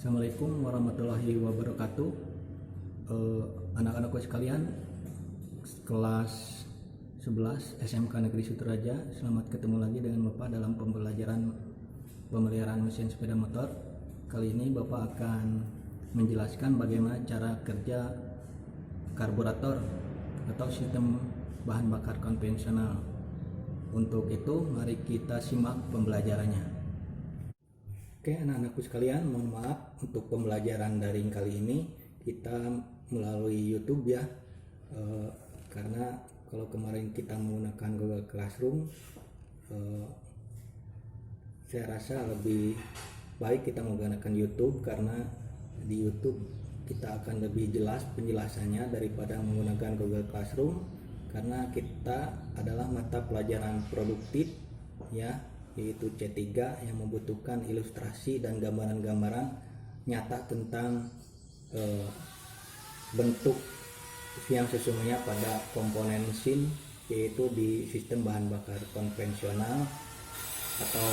Assalamualaikum warahmatullahi wabarakatuh. Anak-anakku sekalian, kelas 11 SMK Negeri Suteraja, selamat ketemu lagi dengan Bapak dalam pembelajaran pemeliharaan mesin sepeda motor. Kali ini Bapak akan menjelaskan bagaimana cara kerja karburator atau sistem bahan bakar konvensional. Untuk itu, mari kita simak pembelajarannya. Oke, anak-anakku sekalian, mohon maaf untuk pembelajaran daring kali ini kita melalui YouTube ya, karena kalau kemarin kita menggunakan Google Classroom, saya rasa lebih baik kita menggunakan YouTube karena di YouTube kita akan lebih jelas penjelasannya daripada menggunakan Google Classroom, karena kita adalah mata pelajaran produktif ya, yaitu C3 yang membutuhkan ilustrasi dan gambaran-gambaran nyata tentang bentuk yang sesungguhnya pada komponen mesin, yaitu di sistem bahan bakar konvensional atau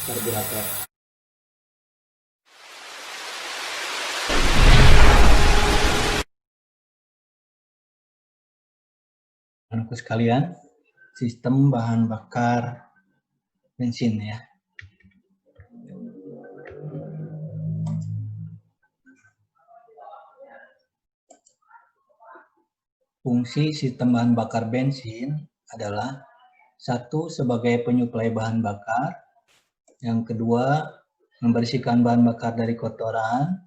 karburator. Anakku sekalian, sistem bahan bakar bensin ya. Fungsi sistem bahan bakar bensin adalah satu, sebagai penyuplai bahan bakar, yang kedua, membersihkan bahan bakar dari kotoran,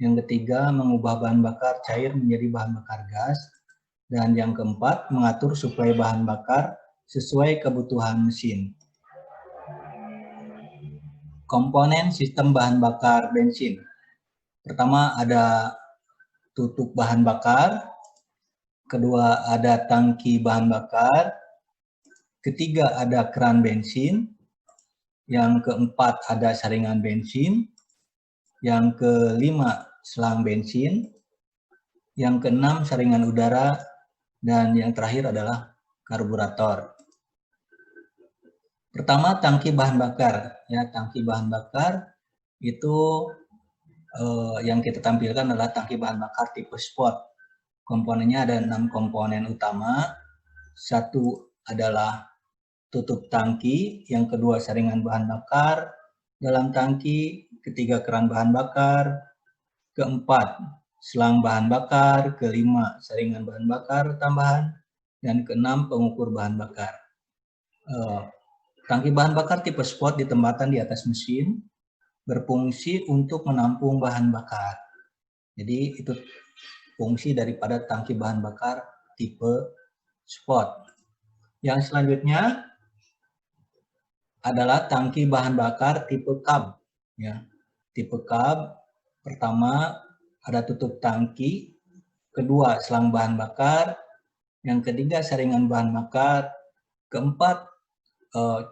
yang ketiga, mengubah bahan bakar cair menjadi bahan bakar gas, dan yang keempat, mengatur suplai bahan bakar sesuai kebutuhan mesin. Komponen sistem bahan bakar bensin. Pertama ada tutup bahan bakar, kedua ada tangki bahan bakar, ketiga ada keran bensin, yang keempat ada saringan bensin, yang kelima selang bensin, yang keenam saringan udara, dan yang terakhir adalah karburator. Pertama, tangki bahan bakar. Ya, tangki bahan bakar itu yang kita tampilkan adalah tangki bahan bakar tipe sport. Komponennya ada 6 komponen utama. Satu adalah tutup tangki, yang kedua saringan bahan bakar dalam tangki, ketiga keran bahan bakar, keempat selang bahan bakar, kelima saringan bahan bakar tambahan, dan keenam pengukur bahan bakar. Tangki bahan bakar tipe sport ditempatkan di atas mesin, berfungsi untuk menampung bahan bakar. Jadi itu fungsi daripada tangki bahan bakar tipe sport. Yang selanjutnya adalah tangki bahan bakar tipe cab. Ya, tipe cab, pertama ada tutup tangki, kedua selang bahan bakar, yang ketiga saringan bahan bakar, keempat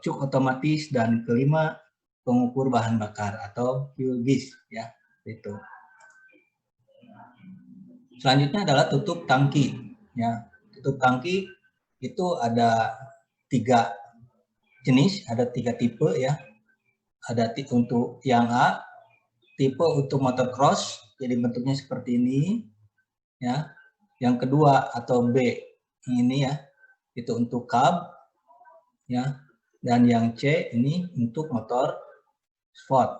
cuk otomatis, dan kelima pengukur bahan bakar atau fuel gauge ya, itu. Selanjutnya adalah tutup tangki ya. Tutup tangki itu ada 3 jenis, ada 3 tipe ya. Ada tipe untuk yang A, tipe untuk motor cross, jadi bentuknya seperti ini ya. Yang kedua atau B ini ya, itu untuk cab ya. Dan yang C ini untuk motor sport.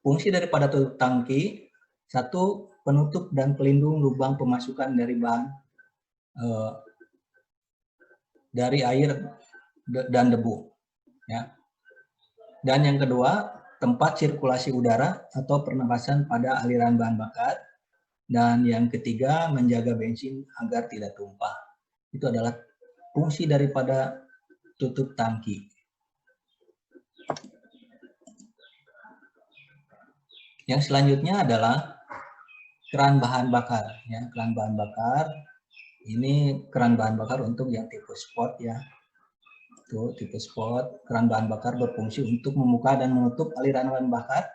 Fungsi daripada tutup tangki, satu, penutup dan pelindung lubang pemasukan dari bahan dari air dan debu ya. Dan yang kedua, tempat sirkulasi udara atau pernapasan pada aliran bahan bakar, dan yang ketiga, menjaga bensin agar tidak tumpah. Itu adalah fungsi daripada tutup tangki. Yang selanjutnya adalah keran bahan bakar ya. Keran bahan bakar ini keran bahan bakar untuk yang tipe sport ya. Itu tipe sport. Keran bahan bakar berfungsi untuk membuka dan menutup aliran bahan bakar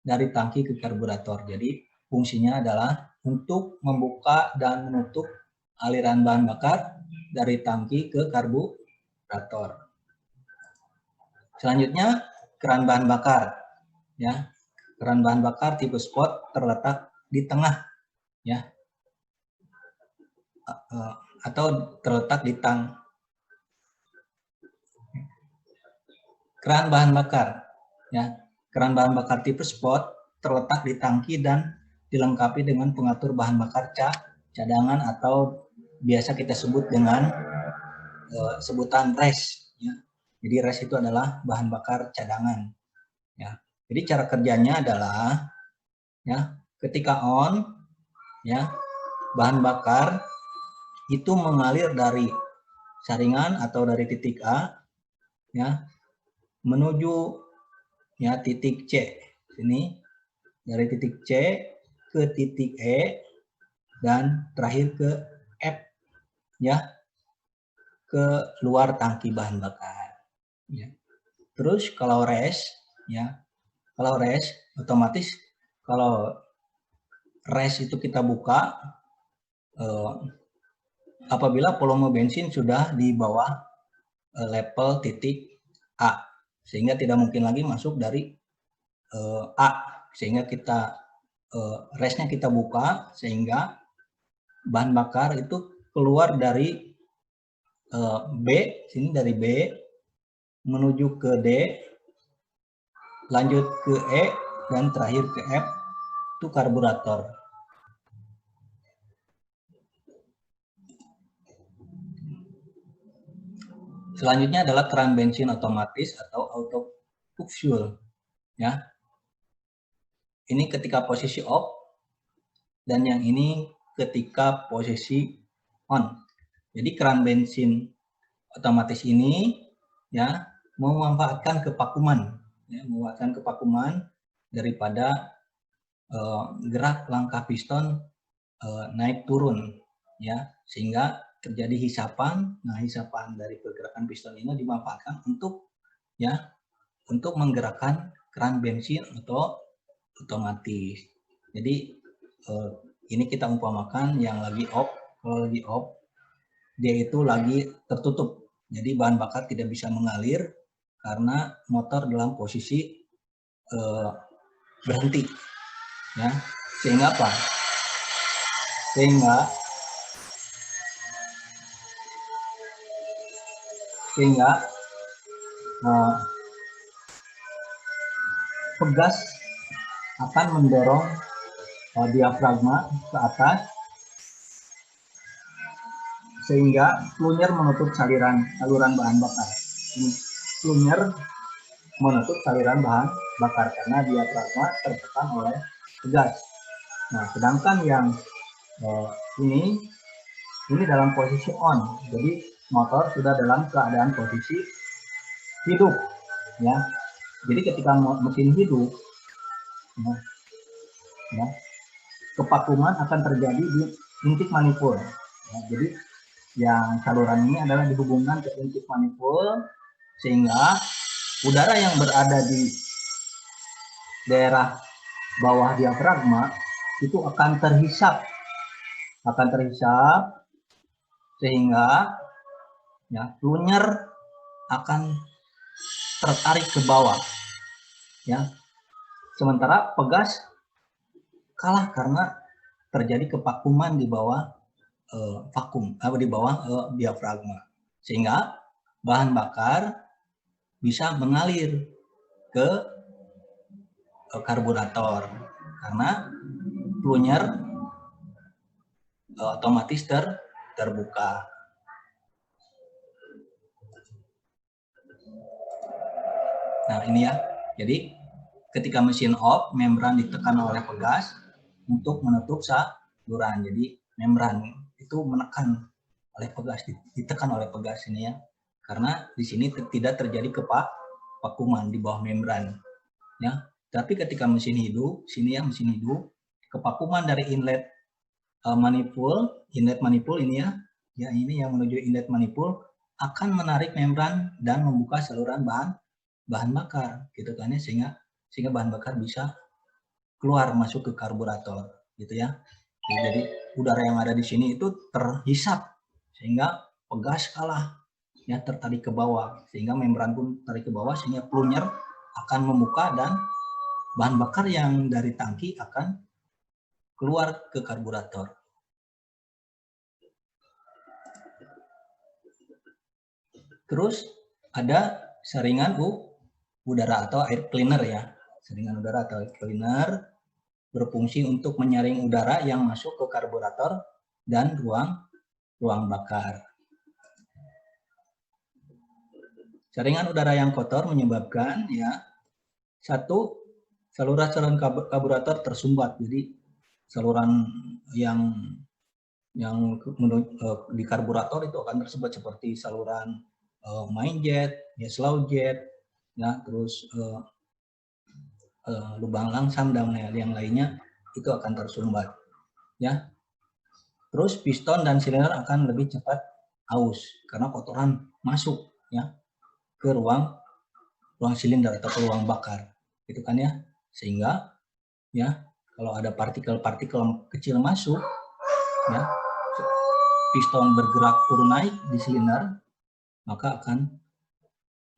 dari tangki ke karburator. Jadi fungsinya adalah untuk membuka dan menutup aliran bahan bakar dari tangki ke karburator. Selanjutnya keran bahan bakar ya. Keran bahan bakar tipe spot terletak di tengah, ya, atau terletak di tang. Keran bahan bakar, ya, keran bahan bakar tipe spot terletak di tangki dan dilengkapi dengan pengatur bahan bakar cadangan atau biasa kita sebut dengan sebutan res, ya. Jadi res itu adalah bahan bakar cadangan, ya. Jadi cara kerjanya adalah, ya, ketika on, ya, bahan bakar itu mengalir dari saringan atau dari titik A, ya, menuju, ya, titik C. Sini dari titik C ke titik E dan terakhir ke F, ya, ke luar tangki bahan bakar, ya. Terus kalau res, ya, kalau res otomatis kalau res itu kita buka apabila volume bensin sudah di bawah level titik A, sehingga tidak mungkin lagi masuk dari A, sehingga kita resnya kita buka sehingga bahan bakar itu keluar dari B, sini dari B menuju ke D, lanjut ke E, dan terakhir ke F, itu karburator. Selanjutnya adalah keran bensin otomatis atau auto cook fuel, ya. Ini ketika posisi off dan yang ini ketika posisi on. Jadi keran bensin otomatis ini, ya, memanfaatkan kevakuman, ya, memanfaatkan kevakuman daripada gerak langkah piston naik turun, ya, sehingga terjadi hisapan. Nah, hisapan dari pergerakan piston ini dimanfaatkan untuk, ya, untuk menggerakkan keran bensin atau otomatis. Jadi ini kita umpamakan yang lagi off. Kalau lagi off, dia itu lagi tertutup, jadi bahan bakar tidak bisa mengalir karena motor dalam posisi berhenti, ya. Sehingga apa? Sehingga pegas akan mendorong diafragma ke atas sehingga plunyer menutup saluran bahan bakar. Ini plunyer menutup saluran bahan bakar karena diafragma tertekan oleh pegas. Nah, sedangkan yang ini dalam posisi on, jadi motor sudah dalam keadaan posisi hidup, ya. Jadi ketika mesin hidup, ya, kevakuman akan terjadi di intake manifold, ya. Jadi yang saluran ini adalah dihubungkan ke intake manifold sehingga udara yang berada di daerah bawah diafragma itu akan terhisap sehingga, ya, plunyer akan tertarik ke bawah, ya. Sementara pegas kalah karena terjadi kevakuman di bawah di bawah diafragma, sehingga bahan bakar bisa mengalir ke karburator karena plunyer otomatis terbuka. Nah, ini, ya. Jadi ketika mesin off, membran ditekan oleh pegas untuk menutup saluran. Jadi membran itu menekan oleh pegas, ditekan oleh pegas ini, ya. Karena di sini tidak terjadi kevakuman di bawah membran, ya. Tapi ketika mesin hidup, sini, ya, mesin hidup, kevakuman dari inlet manifold ini, ya, ini yang menuju inlet manifold akan menarik membran dan membuka saluran bahan bakar, gitu kan, ya, sehingga bahan bakar bisa keluar masuk ke karburator, gitu, ya. Jadi udara yang ada di sini itu terhisap sehingga pegas kalah, ya, tertarik ke bawah, sehingga membran pun tarik ke bawah sehingga plunyer akan membuka dan bahan bakar yang dari tangki akan keluar ke karburator. Terus ada saringan udara atau air cleaner ya. Saringan udara atau air cleaner berfungsi untuk menyaring udara yang masuk ke karburator dan ruang bakar. Saringan udara yang kotor menyebabkan ya satu, saluran karburator tersumbat. Jadi saluran yang di karburator itu akan tersumbat seperti saluran main jet, ya slow jet, ya terus lubang langsam dan yang lainnya itu akan tersumbat, ya. Terus piston dan silinder akan lebih cepat aus karena kotoran masuk ya ke ruang silinder atau ke ruang bakar, gitu kan ya. Sehingga ya kalau ada partikel-partikel kecil masuk, ya piston bergerak turun naik di silinder, maka akan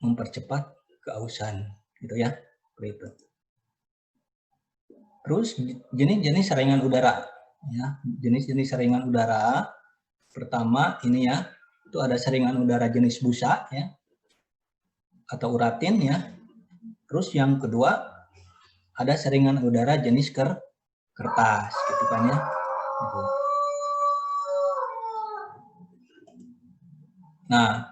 mempercepat keausan, gitu ya. Seperti itu. Terus jenis-jenis saringan udara, ya jenis-jenis saringan udara. Pertama ini ya, itu ada saringan udara jenis busa ya, atau uratin ya. Terus yang kedua ada saringan udara jenis kertas, gitu kan ya. Gitu. Nah,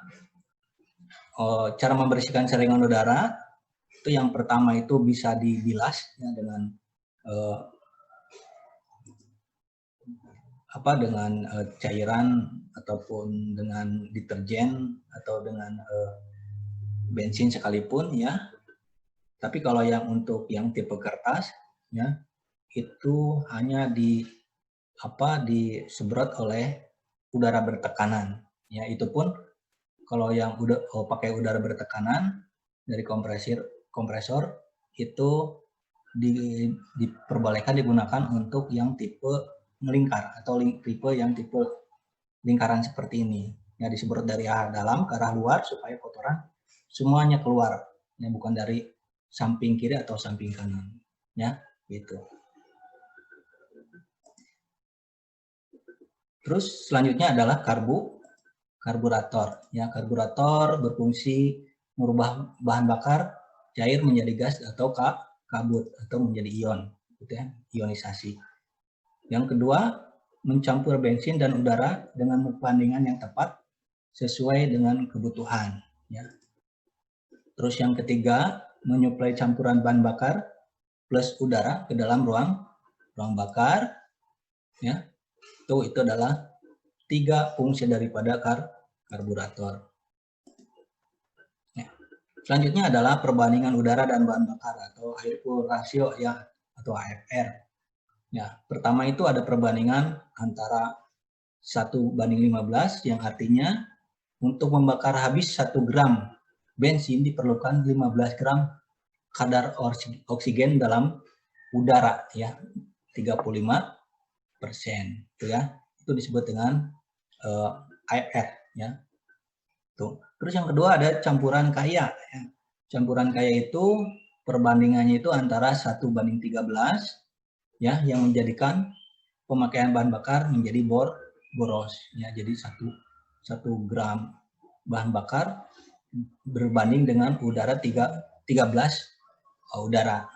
cara membersihkan saringan udara itu yang pertama itu bisa dibilas ya, dengan dengan cairan ataupun dengan deterjen atau dengan bensin sekalipun ya. Tapi kalau yang untuk yang tipe kertas ya itu hanya disemprot oleh udara bertekanan ya. Itu pun kalau yang udah pakai udara bertekanan dari kompresor itu diperbolehkan digunakan untuk yang tipe melingkar atau tipe lingkaran seperti ini ya, disemprot dari arah dalam ke arah luar supaya kotoran semuanya keluar ya, bukan dari samping kiri atau samping kanan ya, gitu. Terus selanjutnya adalah karburator ya. Karburator berfungsi merubah bahan bakar cair menjadi gas atau kabut atau menjadi ion, gitu ya, ionisasi. Yang kedua, mencampur bensin dan udara dengan perbandingan yang tepat sesuai dengan kebutuhan. Ya. Terus yang ketiga, menyuplai campuran bahan bakar plus udara ke dalam ruang bakar. Ya. Itu adalah 3 fungsi daripada karburator. Ya. Selanjutnya adalah perbandingan udara dan bahan bakar atau air fuel ratio ya, atau AFR. Ya, pertama itu ada perbandingan antara 1:15 yang artinya untuk membakar habis 1 gram bensin diperlukan 15 gram kadar oksigen dalam udara ya, 35% itu ya. Itu disebut dengan AFR ya. Tuh. Terus yang kedua ada campuran kaya ya. Campuran kaya itu perbandingannya itu antara 1:13 ya, yang menjadikan pemakaian bahan bakar menjadi boros ya. Jadi 1 gram bahan bakar berbanding dengan udara 13 udara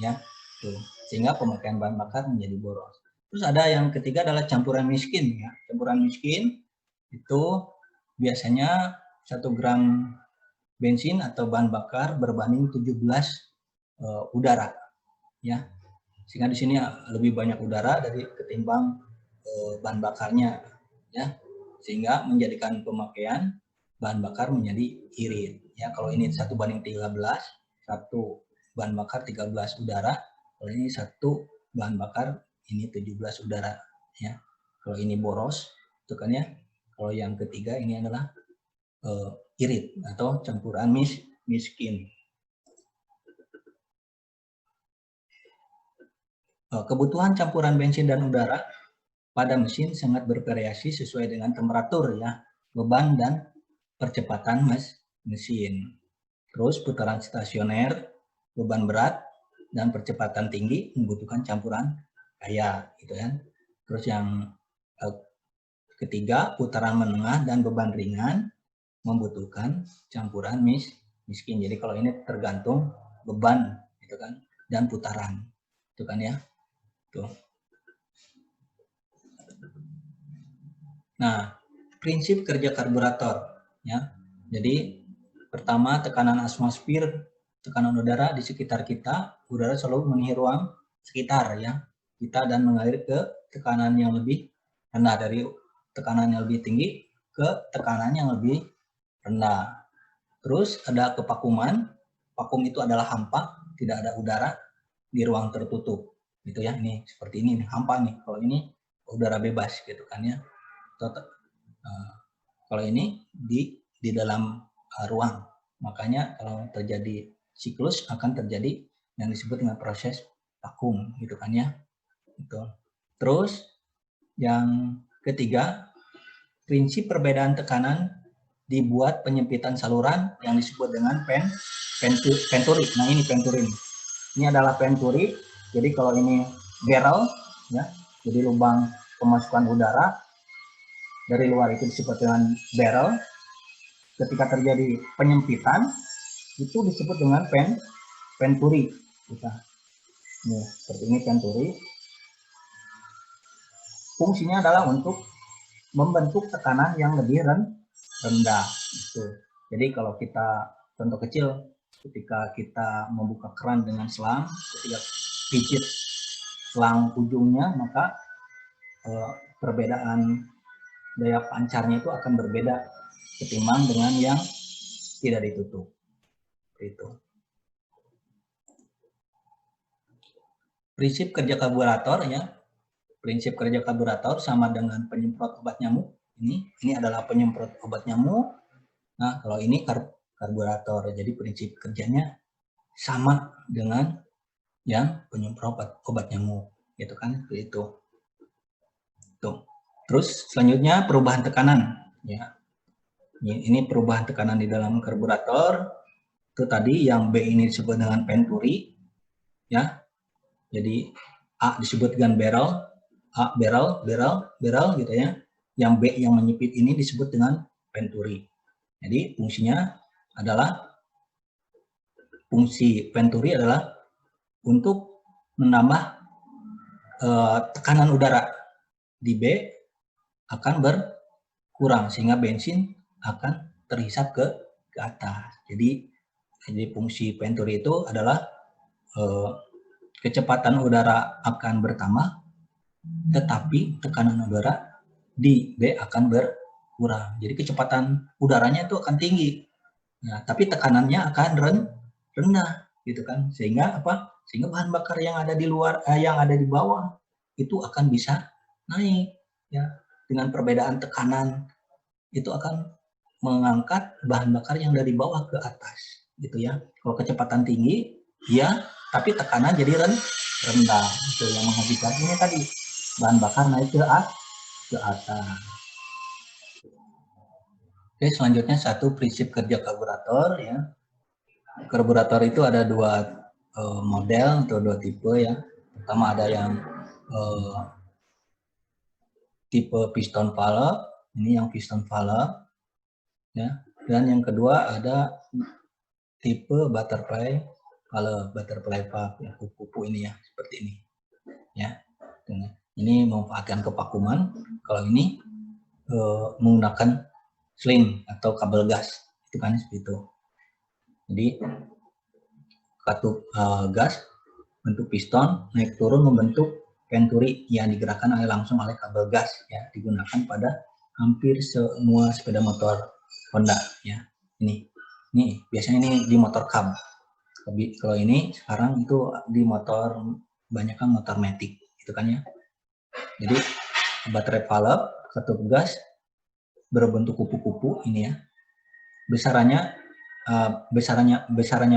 ya. Tuh. Sehingga pemakaian bahan bakar menjadi boros. Terus ada yang ketiga adalah campuran miskin ya. Campuran miskin itu biasanya 1 gram bensin atau bahan bakar berbanding 17 udara ya. Sehingga di sini lebih banyak udara dari ketimbang bahan bakarnya ya, sehingga menjadikan pemakaian bahan bakar menjadi irit ya. Kalau ini 1:13, 1 bahan bakar 13 udara, kalau ini 1 bahan bakar ini 17 udara ya. Kalau ini boros itu kan ya. Kalau yang ketiga ini adalah irit atau campuran miskin. Kebutuhan campuran bensin dan udara pada mesin sangat bervariasi sesuai dengan temperatur ya, beban dan percepatan mesin. Terus putaran stasioner, beban berat, dan percepatan tinggi membutuhkan campuran kaya, gitu kan. Terus yang ketiga, putaran menengah dan beban ringan membutuhkan campuran miskin. Jadi kalau ini tergantung beban, gitu kan, dan putaran, itu kan ya. Tuh. Nah, prinsip kerja karburator, ya. Jadi pertama, tekanan atmosfer, tekanan udara di sekitar kita, udara selalu memenuhi ruang sekitar, ya kita, dan mengalir ke tekanan yang lebih rendah, dari tekanan yang lebih tinggi ke tekanan yang lebih rendah. Terus ada kevakuman. Vakum itu adalah hampa, tidak ada udara di ruang tertutup, gitu ya. Ini seperti ini nih, hampa nih. Kalau ini udara bebas, gitu kan ya. Kalau ini di dalam ruang. Makanya kalau terjadi siklus akan terjadi yang disebut dengan proses vakum, gitu kan ya. Gitu. Terus yang ketiga, prinsip perbedaan tekanan dibuat penyempitan saluran yang disebut dengan venturi. Nah, ini venturi. Ini adalah venturi. Jadi kalau ini barrel, ya, jadi lubang pemasukan udara dari luar itu disebut dengan barrel. Ketika terjadi penyempitan itu disebut dengan venturi. Nih, seperti ini venturi. Fungsinya adalah untuk membentuk tekanan yang lebih rendah. Gitu. Jadi kalau kita, contoh kecil, ketika kita membuka keran dengan selang, ketika pijit selang ujungnya, maka perbedaan daya pancarnya itu akan berbeda ketimbang dengan yang tidak ditutup. Itu. Prinsip kerja karburator, ya. Prinsip kerja karburator sama dengan penyemprot obat nyamuk. Ini adalah penyemprot obat nyamuk. Nah, kalau ini karburator. Jadi prinsip kerjanya sama dengan yang penyemprot obat nyamuk, gitu kan? Itu. Tuh. Terus selanjutnya perubahan tekanan, ya. Ini perubahan tekanan di dalam karburator. Itu tadi yang B ini disebut dengan venturi, ya. Jadi A disebut dengan barrel, A barrel gitu ya. Yang B yang menyipit ini disebut dengan venturi. Jadi fungsi venturi adalah untuk menambah tekanan udara di B akan berkurang sehingga bensin akan terhisap ke atas. Jadi fungsi venturi itu adalah kecepatan udara akan bertambah, tetapi tekanan udara di B akan berkurang. Jadi kecepatan udaranya itu akan tinggi, nah, tapi tekanannya akan rendah, gitu kan? Sehingga apa? Sehingga bahan bakar yang ada di luar, yang ada di bawah itu akan bisa naik, ya. Dengan perbedaan tekanan itu akan mengangkat bahan bakar yang dari bawah ke atas, gitu ya. Kalau kecepatan tinggi, ya, tapi tekanan jadi rendah, itu yang mengakibatkan ini tadi bahan bakar naik ke atas. Oke, selanjutnya satu prinsip kerja karburator, ya. Karburator itu ada dua model atau dua tipe, ya. Pertama ada yang tipe piston valve, ini yang piston valve, ya. Dan yang kedua ada tipe butterfly valve, ya, kupu-kupu ini ya, seperti ini, ya. Ini memanfaatkan kevakuman, kalau ini menggunakan sling atau kabel gas, itu kan seperti itu. Jadi katup gas bentuk piston naik turun membentuk venturi yang digerakkan langsung oleh kabel gas, ya, digunakan pada hampir semua sepeda motor Honda, ya. Ini biasanya ini di motor cab. Kalau ini sekarang itu di motor, banyak kan motor matic, gitu kan ya. Jadi baterai valve katup gas berbentuk kupu-kupu ini, ya. Besarannya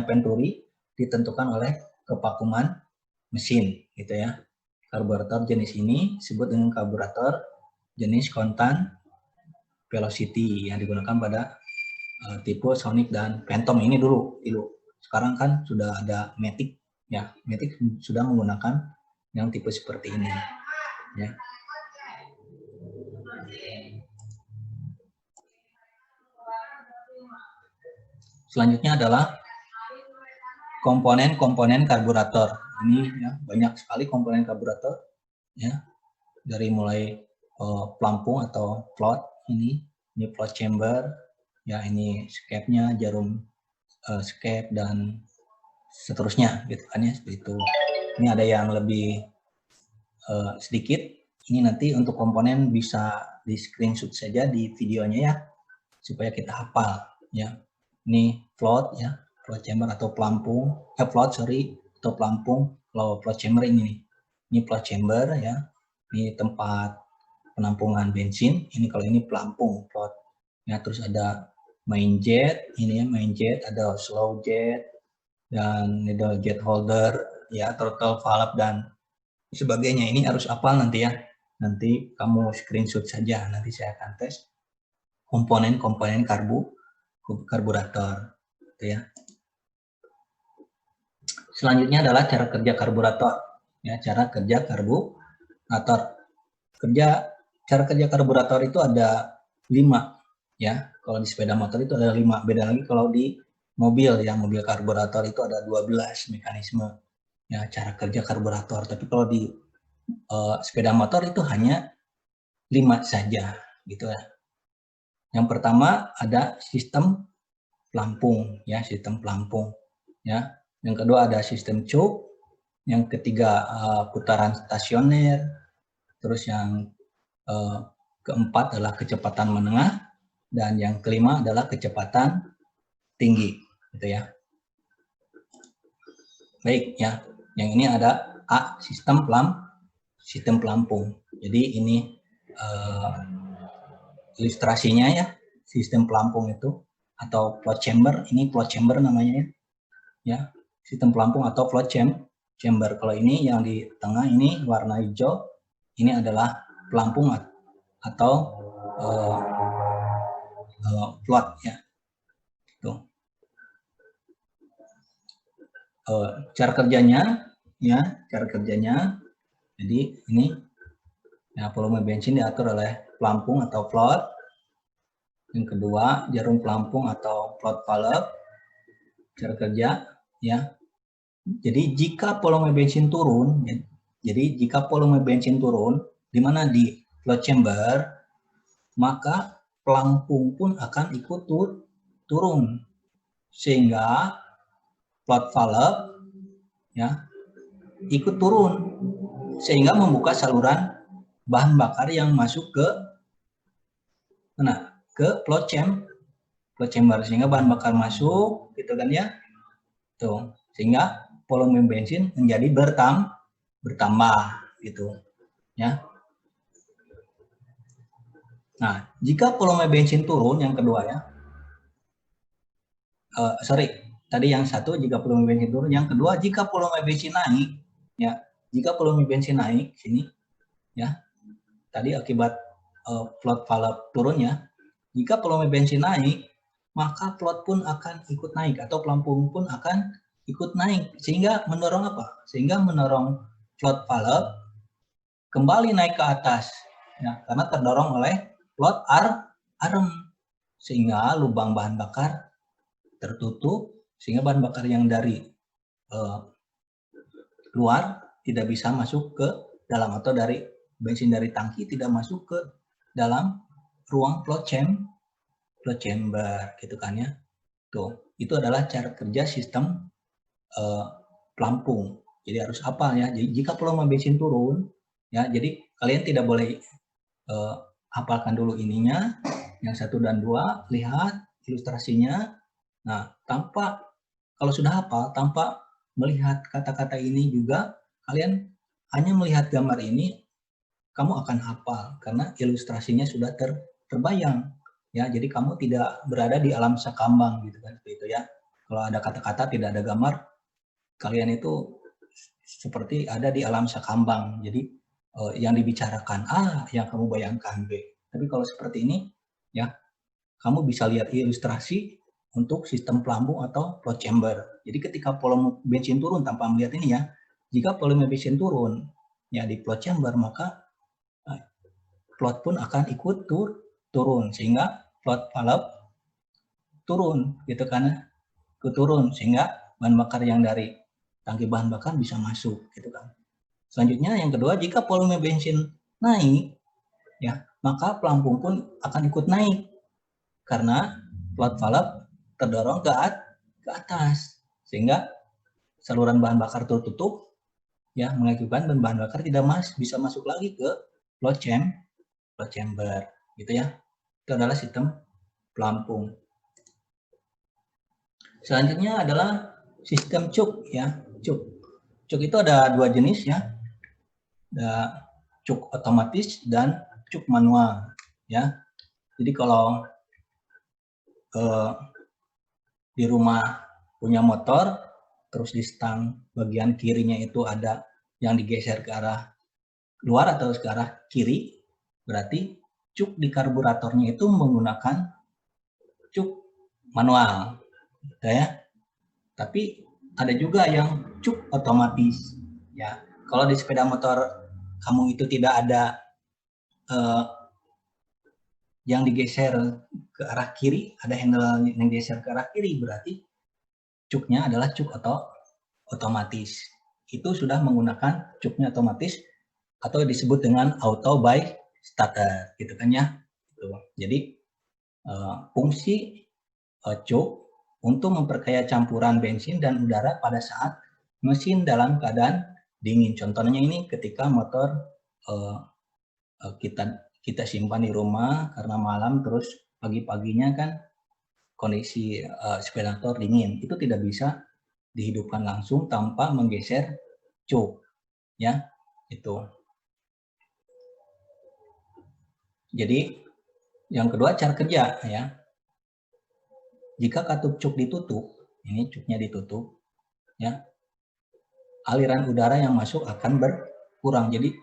venturi ditentukan oleh kevakuman mesin, gitu ya. Karburator jenis ini disebut dengan karburator jenis constant velocity yang digunakan pada tipe Sonic dan Phantom ini dulu. Sekarang kan sudah ada Matic Ya, Matic sudah menggunakan yang tipe seperti ini. Ya. Selanjutnya adalah komponen-komponen karburator. Ini ya, banyak sekali komponen karburator. Ya, dari mulai pelampung atau float ini float chamber, ya ini scape-nya, jarum scape dan seterusnya gitu kan ya, seperti itu. Ini ada yang lebih sedikit. Ini nanti untuk komponen bisa di screenshot saja di videonya ya, supaya kita hafal ya. Ini float ya, float chamber atau pelampung, float sorry atau pelampung. Kalau float chamber ini nih, ini float chamber ya, ini tempat penampungan bensin. Ini kalau ini pelampung float ya. Terus ada main jet, ini ya main jet, ada slow jet dan ada jet holder ya, throttle valve dan sebagainya. Ini harus hafal nanti ya. Nanti kamu screenshot saja, nanti saya akan tes komponen-komponen karburator gitu ya. Selanjutnya adalah cara kerja karburator ya, cara kerja karburator. Cara kerja karburator itu ada 5 ya. Kalau di sepeda motor itu ada 5. Beda lagi kalau di mobil ya, mobil karburator itu ada 12 mekanisme ya cara kerja karburator. Tapi kalau di sepeda motor itu hanya 5 saja gitu ya. Yang pertama ada sistem pelampung ya, sistem pelampung ya. Yang kedua ada sistem choke, yang ketiga putaran stasioner, terus yang keempat adalah kecepatan menengah, dan yang kelima adalah kecepatan tinggi gitu ya. Baik ya, yang ini ada A, sistem pelampung. Jadi ini ilustrasinya ya, sistem pelampung itu atau float chamber. Ini float chamber namanya ya, sistem pelampung atau float chamber. Kalau ini yang di tengah ini warna hijau, ini adalah pelampung atau float ya. Tuh. Cara kerjanya ya, cara kerjanya. Jadi ini ya, volume bensin diatur oleh pelampung atau float. Yang kedua, jarum pelampung atau float valve. Cara kerja ya. Jadi jika volume bensin turun, di mana di float chamber, maka pelampung pun akan ikut turun, sehingga float valve ya ikut turun, sehingga membuka saluran bahan bakar yang masuk ke float chamber, sehingga bahan bakar masuk gitu kan ya. Tuh, sehingga volume bensin menjadi bertambah gitu ya. Nah, jika volume bensin turun, yang kedua ya, tadi yang satu jika volume bensin turun, yang kedua jika volume bensin naik ya, jika volume bensin naik sini ya, tadi akibat float valve turun ya, jika volume bensin naik, maka float pun akan ikut naik atau pelampung pun akan ikut naik, sehingga mendorong apa? Sehingga mendorong float valve kembali naik ke atas ya, karena terdorong oleh float arm, sehingga lubang bahan bakar tertutup, sehingga bahan bakar yang dari luar tidak bisa masuk ke dalam, atau dari bensin dari tangki tidak masuk ke dalam ruang float chamber gitu kan ya. Tuh, itu adalah cara kerja sistem pelampung. Jadi harus hafal ya. Jadi jika volume bensin turun ya, jadi kalian tidak boleh hafalkan dulu ininya, yang 1 dan 2, lihat ilustrasinya. Nah, kalau sudah hafal, tanpa melihat kata-kata ini juga, kalian hanya melihat gambar ini, kamu akan hafal karena ilustrasinya sudah terbayang ya. Jadi kamu tidak berada di alam sakambang gitu kan, seperti itu ya. Kalau ada kata-kata tidak ada gambar, kalian itu seperti ada di alam sakambang. Jadi yang dibicarakan A, yang kamu bayangkan B. Tapi kalau seperti ini ya, kamu bisa lihat ilustrasi, untuk sistem pelampung atau float chamber. Jadi ketika volume bensin turun tanpa melihat ini ya, jika volume bensin turun ya di float chamber, maka float pun akan ikut turun, sehingga float valve turun gitu kan, turun sehingga bahan bakar yang dari tangki bahan bakar bisa masuk gitu kan. Selanjutnya yang kedua, jika volume bensin naik ya, maka pelampung pun akan ikut naik karena float valve terdorong ke atas, sehingga saluran bahan bakar tertutup ya, mengakibatkan bahan bakar tidak bisa masuk lagi ke float chamber gitu ya. Itu adalah sistem pelampung. Selanjutnya adalah sistem cuk ya. Cuk itu ada dua jenis ya. Ada cuk otomatis dan cuk manual ya. Jadi kalau di rumah punya motor, terus di stang bagian kirinya itu ada yang digeser ke arah luar atau ke arah kiri, berarti cuk di karburatornya itu menggunakan cuk manual gitu ya. Tapi ada juga yang cuk otomatis ya. Kalau di sepeda motor kamu itu tidak ada yang digeser ke arah kiri, ada handle yang digeser ke arah kiri, berarti cuknya adalah cuk otomatis. Itu sudah menggunakan cuknya otomatis atau disebut dengan auto by starter gitu kan ya. Jadi fungsi cuk untuk memperkaya campuran bensin dan udara pada saat mesin dalam keadaan dingin. Contohnya ini ketika motor kita simpan di rumah karena malam, terus pagi-paginya kan kondisi sepeda motor dingin, itu tidak bisa dihidupkan langsung tanpa menggeser cuk ya, itu. Jadi yang kedua, cara kerja ya. Jika katup cuk ditutup, ini cuknya ditutup ya, aliran udara yang masuk akan berkurang. Jadi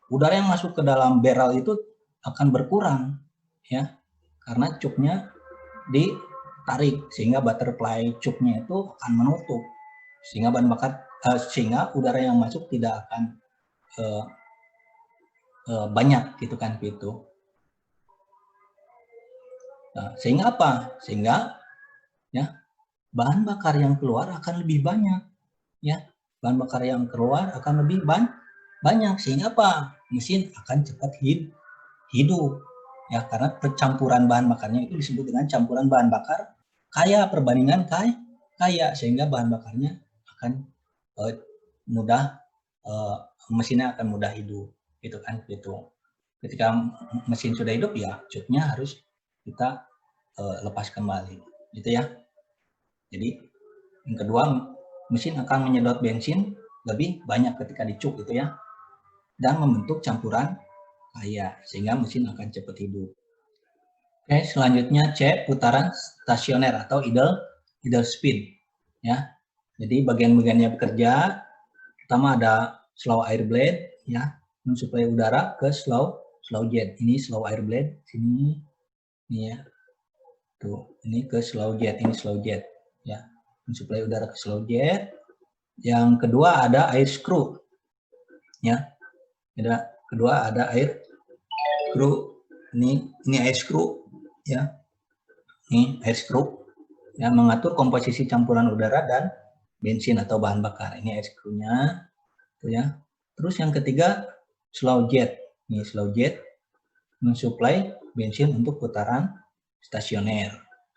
udara yang masuk ke dalam barrel itu akan berkurang ya, karena cuknya ditarik, sehingga butterfly cuknya itu akan menutup, sehingga bahan bakar sehingga udara yang masuk tidak akan banyak gitu kan gitu. Nah, sehingga apa? Sehingga ya bahan bakar yang keluar akan lebih banyak ya, bahan bakar yang keluar akan lebih banyak, sehingga apa? Mesin akan cepat hidup ya, karena percampuran bahan bakarnya itu disebut dengan campuran bahan bakar kaya, perbandingan kaya, sehingga bahan bakarnya akan mudah, mesinnya akan mudah hidup gitu kan gitu. Ketika mesin sudah hidup ya cuknya harus kita lepas kembali gitu ya. Jadi yang kedua, mesin akan menyedot bensin lebih banyak ketika dicuk gitu ya, dan membentuk campuran kaya, sehingga mesin akan cepat hidup. Oke, selanjutnya C, putaran stasioner atau idle speed ya. Jadi bagian-bagiannya bekerja, pertama ada slow air blade ya, mensuplai udara ke slow jet. Ini slow air blade sini nih ya. Tuh, ini ke slow jet, ini slow jet ya. Mensuplai udara ke slow jet. Yang kedua ada air screw ya. Kedua ada air screw. Ini air screw ya. Ini air screw yang mengatur komposisi campuran udara dan bensin atau bahan bakar. Ini air screw-nya tuh ya. Terus yang ketiga slow jet. Ini slow jet mensuplai bensin untuk putaran stasioner.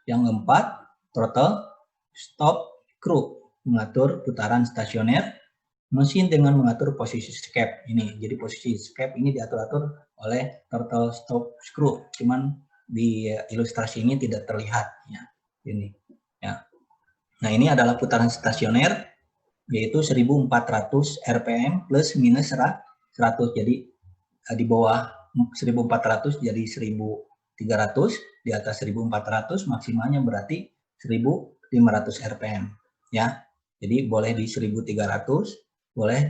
Yang keempat throttle stop screw mengatur putaran stasioner mesin dengan mengatur posisi escape. Ini jadi posisi escape ini diatur-atur oleh throttle stop screw, cuman di ilustrasi ini tidak terlihat ya. Ini ya. Nah, ini adalah putaran stasioner yaitu 1400 rpm plus minus 100. Jadi di bawah 1400 jadi 1300, di atas 1400 maksimalnya berarti 1500 rpm ya. Jadi boleh di 1300, boleh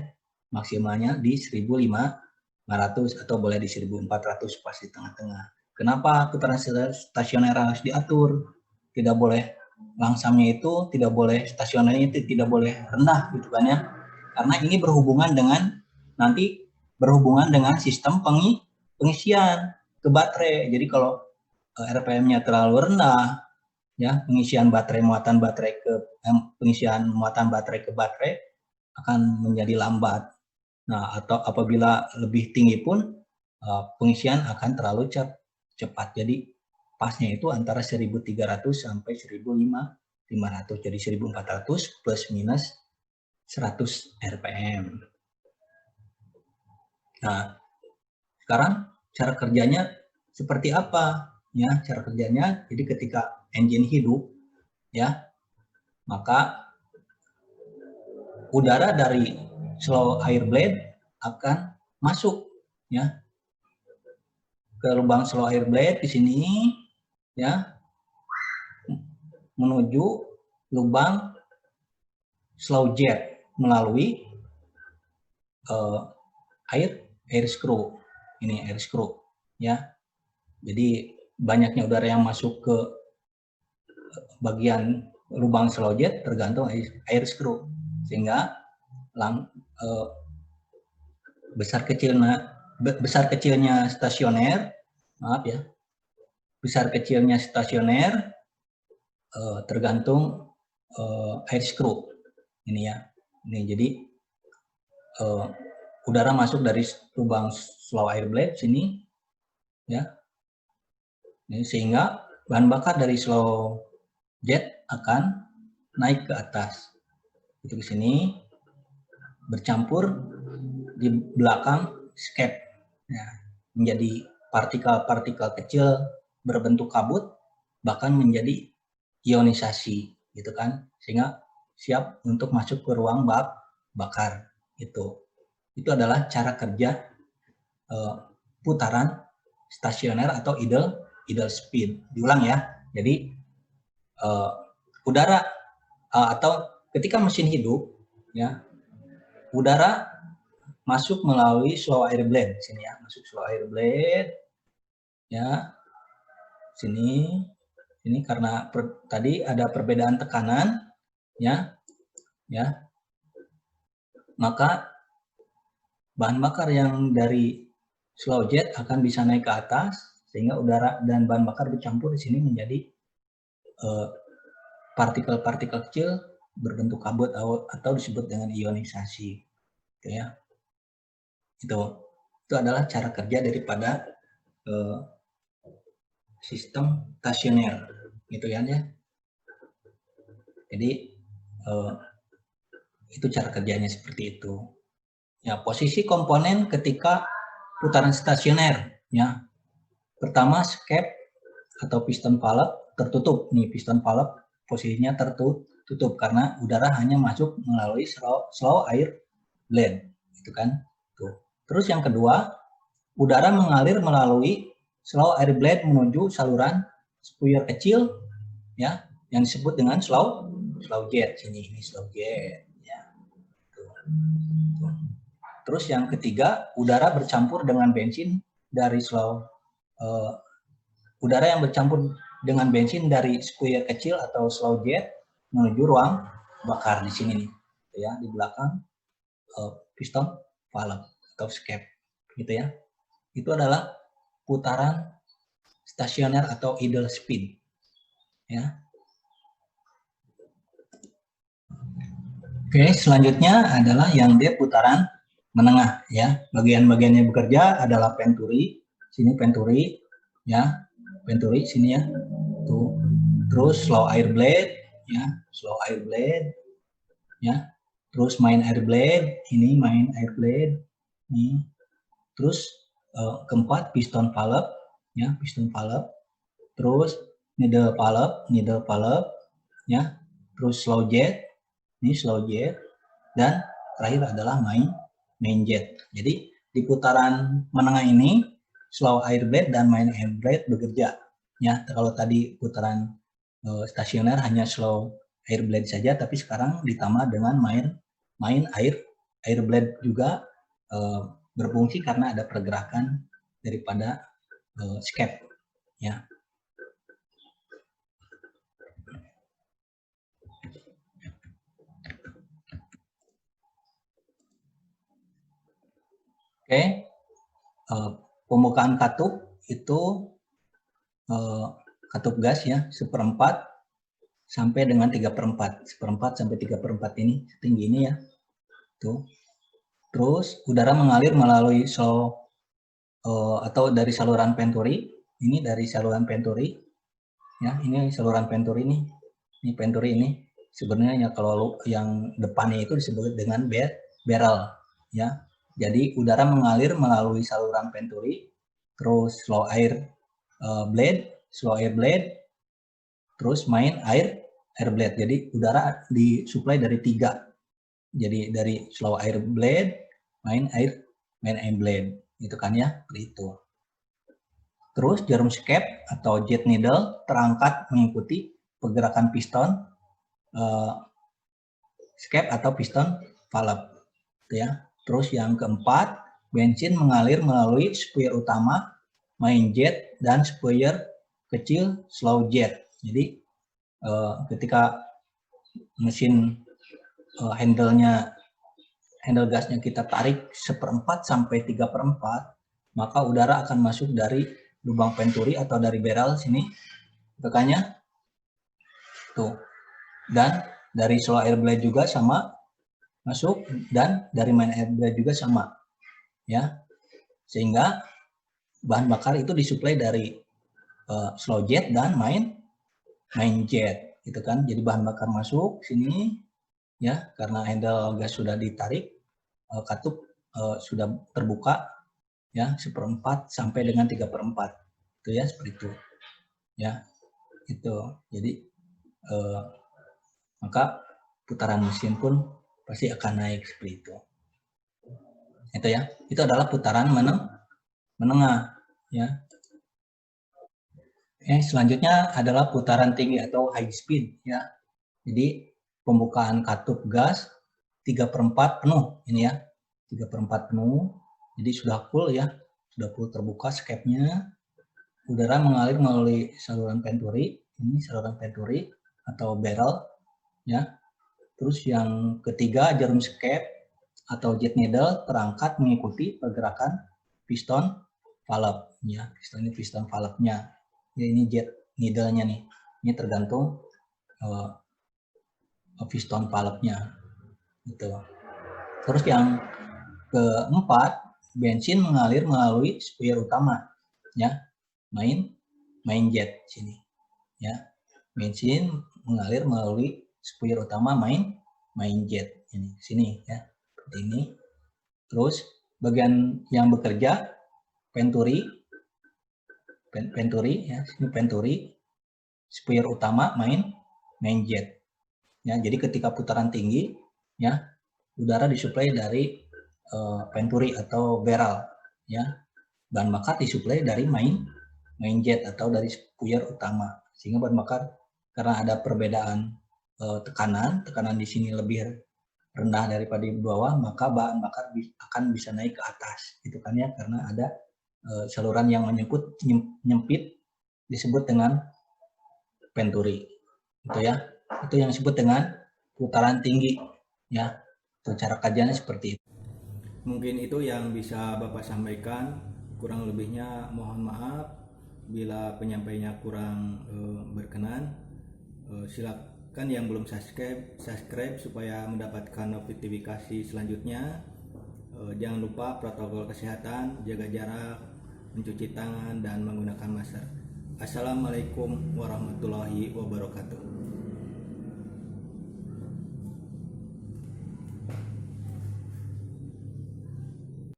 maksimalnya di 1500 atau boleh di 1400 pas di tengah-tengah. Kenapa putaran stasioner harus diatur? Tidak boleh langsamnya itu tidak boleh, stasionernya itu tidak boleh rendah gitu kan ya, karena ini berhubungan dengan sistem pengisian ke baterai. Jadi kalau RPM-nya terlalu rendah, ya pengisian baterai muatan baterai ke baterai akan menjadi lambat. Nah, atau apabila lebih tinggi pun pengisian akan terlalu cepat. Jadi pasnya itu antara 1300 sampai 1500. Jadi 1400 plus minus 100 RPM. Nah, sekarang cara kerjanya seperti apa? Ya, cara kerjanya jadi ketika engine hidup, ya, maka udara dari slow air blade akan masuk, ya, ke lubang slow air blade di sini, ya, menuju lubang slow jet melalui air screw. Ini air screw, ya. Jadi banyaknya udara yang masuk ke bagian lubang slow jet tergantung air screw, sehingga besar kecilnya stasioner, maaf ya, besar kecilnya stasioner tergantung air screw ini ya. Ini jadi udara masuk dari lubang slow air blade sini, ya. Ini sehingga bahan bakar dari slow jet akan naik ke atas. Itu ke sini bercampur di belakang skep, ya, menjadi partikel-partikel kecil berbentuk kabut, bahkan menjadi ionisasi, gitu kan, sehingga siap untuk masuk ke ruang bakar. Itu adalah cara kerja putaran stasioner atau idle speed. Diulang ya. Jadi udara atau ketika mesin hidup, ya, udara masuk melalui slow air blade sini ya, masuk slow air blade, ya, sini karena tadi ada perbedaan tekanan, ya, maka bahan bakar yang dari slow jet akan bisa naik ke atas, sehingga udara dan bahan bakar bercampur di sini menjadi partikel-partikel kecil berbentuk kabut atau disebut dengan ionisasi, gitu ya. Itu adalah cara kerja daripada sistem stasioner, gitu ya. Jadi itu cara kerjanya seperti itu. Ya, posisi komponen ketika putaran stasioner, ya. Pertama, skep atau piston valve tertutup. Nih, piston valve posisinya tertutup karena udara hanya masuk melalui slow air blade, gitu kan. Tuh. Terus yang kedua, udara mengalir melalui slow air blade menuju saluran spuyur kecil, ya, yang disebut dengan slow jet. Ini slow jet, ya. Tuh. Terus yang ketiga, udara bercampur dengan bensin dari udara yang bercampur dengan bensin dari spuyur kecil atau slow jet menuju ruang bakar di sini nih, ya, di belakang piston valve atau skep, gitu ya. Itu adalah putaran stasioner atau idle speed, ya. Oke, selanjutnya adalah yang D putaran menengah, ya. Bagian-bagiannya bekerja adalah venturi, sini venturi, ya, venturi sini ya, tuh. Terus slow air blade, ya, slow air blade, ya. Terus main air blade, ini main air blade, ini. Terus keempat piston valve, ya, piston valve. Terus needle valve, ya. Terus slow jet, ini slow jet, dan terakhir adalah main jet. Jadi di putaran menengah ini slow air blade dan main air blade bekerja, ya. Kalau tadi putaran stasioner hanya slow air blade saja, tapi sekarang ditambah dengan main air blade juga berfungsi karena ada pergerakan daripada skep, ya. Oke, pembukaan katup itu katup gas ya, 1/4 sampai dengan 3/4. 1/4 sampai 3/4 ini tinggi ini ya. Tuh. Terus udara mengalir melalui atau dari saluran Venturi. Ini dari saluran Venturi. Ya, ini saluran Venturi nih. Ini Venturi ini. Sebenarnya kalau yang depannya itu disebut dengan barrel ya. Jadi udara mengalir melalui saluran Venturi, terus slow air blade, terus main air blade. Jadi udara disuplai dari 3. Jadi dari slow air blade, main air blade, gitu kan ya, seperti itu. Terus jarum skep atau jet needle terangkat mengikuti pergerakan piston skep atau piston valve, ya. Terus yang keempat, bensin mengalir melalui sphere utama, main jet, dan sphere kecil slow jet. Jadi ketika mesin handle gasnya kita tarik 1/4 sampai 3/4, maka udara akan masuk dari lubang Venturi atau dari barrel sini, tekannya tuh. Dan dari slow air blade juga sama masuk, dan dari main air blade juga sama ya, sehingga bahan bakar itu disuplai dari slow jet dan main jet gitu kan. Jadi bahan bakar masuk sini ya, karena handle gas sudah ditarik, katup sudah terbuka ya, 1/4 sampai dengan 3/4 itu ya, seperti itu ya. Itu jadi maka putaran mesin pun pasti akan naik seperti itu ya. Itu adalah putaran menengah ya. Selanjutnya adalah putaran tinggi atau high speed ya. Jadi pembukaan katup gas 3/4 penuh ini ya, 3/4 penuh. Jadi sudah full ya, sudah full terbuka skepnya. Udara mengalir melalui saluran Venturi, ini saluran Venturi atau barrel ya. Terus yang ketiga, jarum skep atau jet needle terangkat mengikuti pergerakan piston valve ya. Ini piston valve-nya. Ya, ini jet needle-nya nih. Ini tergantung piston valve-nya gitu. Terus yang keempat, bensin mengalir melalui sphere utama ya, main jet sini ya. Bensin mengalir melalui sphere utama main jet ini sini ya, seperti ini. Terus bagian yang bekerja Venturi ya, ini Venturi, sphere utama main jet ya. Jadi ketika putaran tinggi ya, udara disuplai dari Venturi atau barrel ya. Bahan bakar disuplai dari main jet atau dari sphere utama, sehingga bahan bakar karena ada perbedaan tekanan di sini lebih rendah daripada di bawah, maka bahan bakar akan bisa naik ke atas gitu kan ya, karena ada saluran yang nyempit disebut dengan Venturi itu ya. Itu yang disebut dengan putaran tinggi ya. Itu cara kajiannya seperti itu. Mungkin itu yang bisa Bapak sampaikan, kurang lebihnya mohon maaf bila penyampaiannya kurang berkenan. Silakan yang belum subscribe supaya mendapatkan notifikasi selanjutnya. Jangan lupa protokol kesehatan, jaga jarak, mencuci tangan, dan menggunakan masker. Assalamualaikum warahmatullahi wabarakatuh.